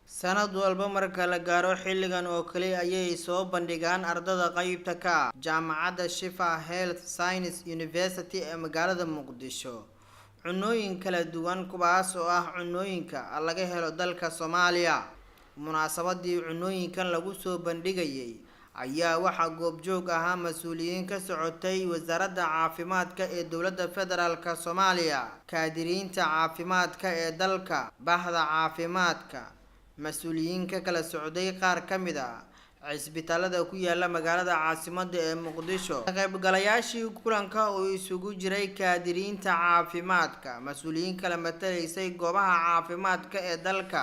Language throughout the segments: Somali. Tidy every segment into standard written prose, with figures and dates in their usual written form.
sanad walba marka la gaaro xilligan oo kale ayay soo bandhigaan ardada qaybta ka jaamacadda Shifa Health Science University ee magaalada Muqdisho cunooyin kala duwan kuwaas oo ah cunooyinka laga helo dalka Soomaaliya munaasabadii cunooyinkan lagu soo bandhigayay ayaa waxa goobjoog ahaa mas'uuliyiin ka socotay wasaaradda caafimaadka ee dowladda federaalka Soomaaliya kaadiriinta caafimaadka ee dalka bahda caafimaadka mas'uuliyiinka kala socday qaar ka mid ah cisbitaalada ku yaala magaalada caasimadda ee Muqdisho qaybgalayaashii kulanka oo isugu jiray kaadiriinta caafimaadka mas'uuliyiin kala matalaysay goobaha caafimaadka ee dalka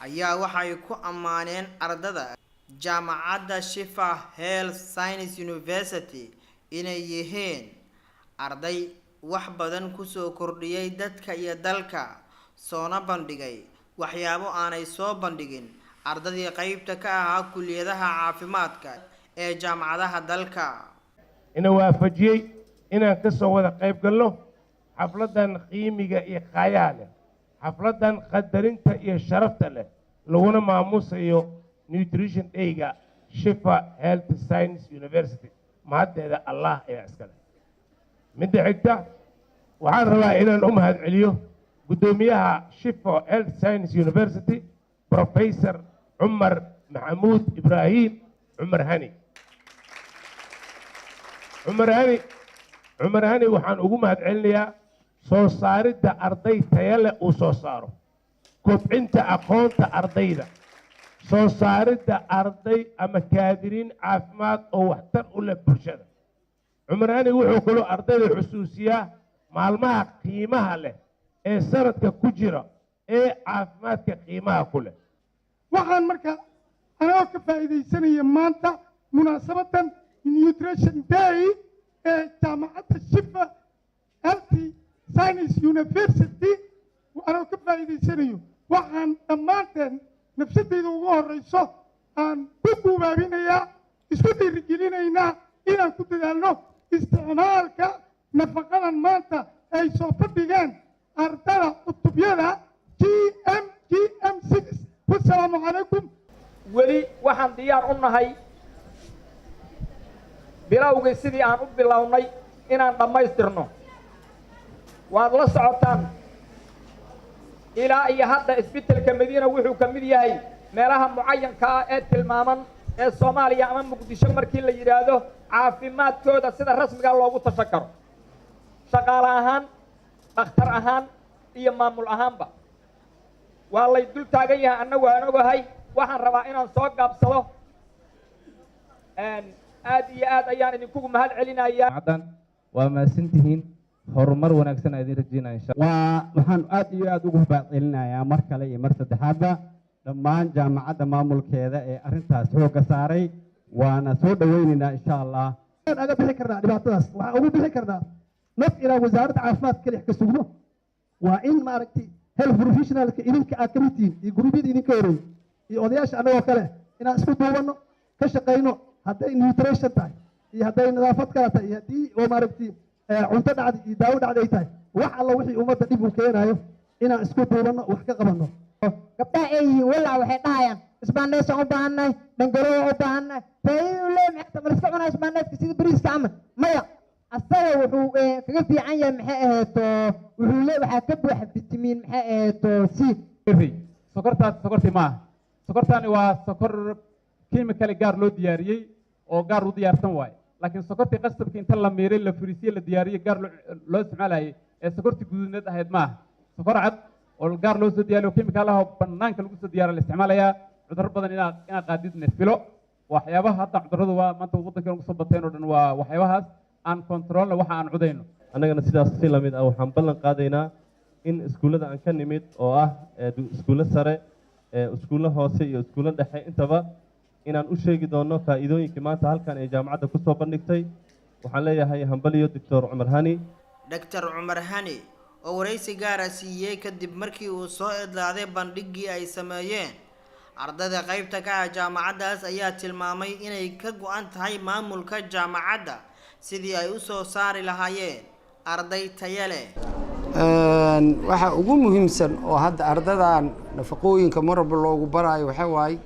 ayaa waxay ku ammaaneen ardada jaamacadda Shifa Health Science University inay yihiin arday wax badan ku soo kordhiyay dadka iyo dalka soona bandhigay waxyaabo aanay soo bandhigin ardadii qaybta ka ahaa kulliyadaha caafimaadka ee jaamacadaha dalka ina waafajiyay inaan ka soo wada qayb galno xafladan qiimiga iyo qaayaha leh xafladan qadarinta iyo sharafta leh laguna maamuusayo nutrition day-ga Shifa Health Science University mahaddeeda Allah ayaa iskale midda xigta waxaan rabaa inaan u mahadceliyo gudoomiyaha Shifa Health Science University Professor Umar Mahmoud Ibrahim Umar Hani waxaan ugu mahadcelinayaa soo saaridda arday tayo leh uu soo saaro kobcinta aqoonta ardayda soo saaridda arday ama kaadiriin caafimaad oo waxtar u leh bulshada Umar Hani wuxuu kaloo ardayda xusuusiyaa maalmaha qiimaha leh ee sanadka ku jira ee caafimaadka qiimaha ku leh waxaan marka anoo ka faa'iidaysanaya maanta munaasabadan nutrition day ee jaamacadda Shifa Health Science University anoo ka faa'iidaysanayo waxaan dhammaanteen nafsadayda ugu horeyso aan ku guubaabinayaa isku dhiirigelinaynaa inaan ku dadaalno isticmaalka nafaqadan maanta ay soo bandhigeen ardada cutubyada GM6 wasalaamu calaykum weli waxaan diyaar u nahay bilowgii sidii aan u bilownay inaan dhammaystirno waad la socotaan ilaa iyo hadda isbitaalka Madiina wuxuu ka mid yahay meelaha mucayanka ah ee tilmaaman ee Soomaaliya ama Muqdisho markii la yiraahdo caafimaadkooda sida rasmiga loogu tashakaro shaqaale ahaan dhakhtar ahaan iyo maamul ahaanba waa lay dul taagan yahay annagu aan ogahay waxaan rabaa inaan soo gaabsado aad iyo aad ayaan idinku mahad celinayaa hadan waa maasantihiin horumar wanaagsan aad rajeynaa insha waxaan aad iyo aad ugu baaqilinayaa mar kale iyo mar saddexaadba dhammaan jaamacadda maamulkeeda ee arrintaas xoogga saaray waana soo dhaweynaynaa insha Allah aga bixi karnaa dhibaatadaas waxaan ugu bixi karnaa naf ilaa wasaaradda caafimaadka kaliya ka sugno waa in maaragtay health professionalka idinka aad ka mid tihiin iyo gurubyada idinka horeeyay iyo odayaasha annagoo kale inaan isku duubanno ka shaqayno hadday nutrition tahay iyo hadday nadaafad kala tahay iyo haddii oo maaragtay cunto dhacday iyo daawo dhacday ay tahay wax alla wixii ummadda dhib u keenayo inaan isku duubanno wax ka qabanno gabdhaha ay yihiin walaa waxay dhahayaan isbaandheysaan u baahannahay dhangaloowa u baahannahay faa'iidadu leeyahay maxay tahay iska cunaa isbaandheyska sida bariiska camal maya asaga wuxuu kaga fiican yahay maxay ahayto wuxuu leeyahay waxaa ka buuxa fitamiin maxay ahayto C sokorti maaha sokortani waa sokor chemical gaar loo diyaariyey oo gaar u diyaarsan waaye laakiin sokortii qasabka inta la miiray la fariisiyay la diyaariyay gaar loo isticmaalayay ee sokortii guduudneed ahayd maaha sokor cad oo gaar loo soo diyaariyo chemical ah oo banaanka lagu soo diyaariyo la isticmaalayaa cudurro badan inaad qaadidna filo waxyaabaha hadda cudurradu waa maanta waddanka ugu soo bateen oo dhan waa waxyaabahaas aan controlna waxa aan cudayno annagana sidaas si lamid ah waxaan ballan qaadaynaa in iskuullada aan ka nimid oo ah iskuulo sare iskuulo hoose iyo iskuulo dhexe intaba inaan u sheegi doono faa'iidooyinkii maanta halkan ay jaamacadda ku soo bandhigtay waxaan leeyahay hambaliyo Dr. Umar Hani oo waraysi gaar ah siiyay kadib markii uu soo idlaaday bandhigii ay sameeyeen ardada qaybta ka ah jaamacaddaas ayaa tilmaamay inay ka go'an tahay maamulka jaamacadda sidii ay u soo saari lahaayeen arday tayo leh waxa ugu muhiimsan oo hadda ardadan nafaqooyinka marba loogu barayo waxa waaye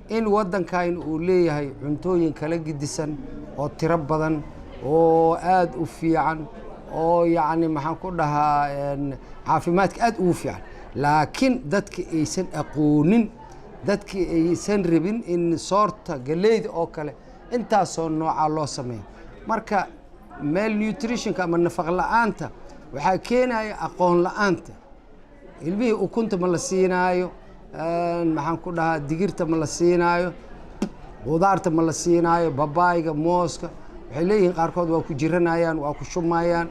in wadankan uu leeyahay cuntooyin kala gidisan oo tiro badan oo aad u fiican oo yacni maxaan ku dhahaa caafimaadka aad ugu fiican laakiin dadka aysan aqoonin dadka aysan rabin in soorta galeyda oo kale intaasoo nooca loo sameeyo marka malnutritionka ama nafaq la'aanta waxaa keenaya aqoon la'aanta ilmihii ukunta ma la siinaayo maxaan ku dhahaa digirta ma la siinaayo qudaarta ma la siinaayo babaayga mooska waxay leeyihiin qaarkood waa ku jiranayaan waa ku shumayaan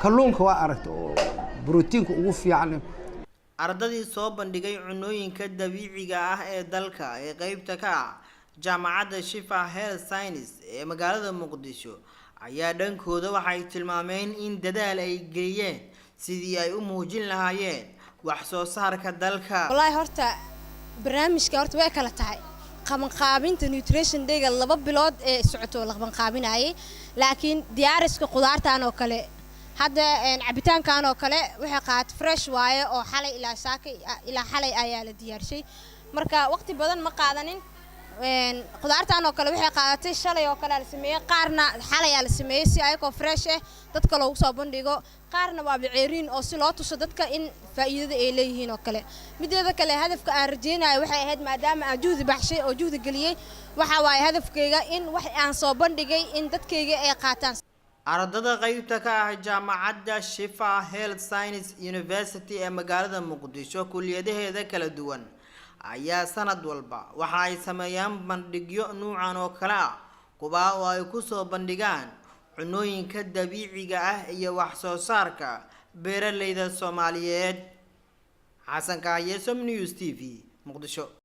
kalluunka waa aragta oo borotiinka ugu fiican ardadii soo bandhigay cunooyinka dabiiciga ah ee dalka ee qaybta ka ah jaamacadda Shifa Health Science ee magaalada Muqdisho ayaa dhankooda waxay tilmaameen in dadaal ay geliyeen sidii ay u muujin lahaayeen wax soo saarka dalka. Wallahi horta barnaamijka horta way kala tahay qabanqaabinta nutrition day-ga 2 bilood ee socoto la qabanqaabinayay laakiin diyaariska qudaartan oo kale hadda cabitaankan oo kale waxa qaad fresh waaye oo xalay ilaa saaka ilaa xalay ayaa la diyaarshay marka waqti badan ma qaadanin qudaartan oo kale waxay qaadatay shalay oo kale la sameeyay qaarna xalay la sameeyay si ay ko fresh ah dadka loogu soo bandhigo qaarna waa biceeriin oo si loo tuso dadka in faa'iidada ay leeyihiin oo kale mideeda kale hadafka aan rajeynayo waxay ahayd maadaama aan juhdi baxshay oo juhdi galiyay waxa waaye hadafkayga in wax aan soo bandhigay in dadkayga ay qaataan ardada qaybta ka ah jaamacadda Shifa Health Science University ee magaalada Muqdisho kulliyadaheeda kala duwan ayaa sanad walba waxa ay sameeyaan bandhigyo noocan oo kale ah kuwa oo ay ku soo bandhigaan cunooyinka dabiiciga ah iyo wax soo saarka beeralayda Soomaaliyeed. Xasan Kaaye, Som News TV, Muqdisho.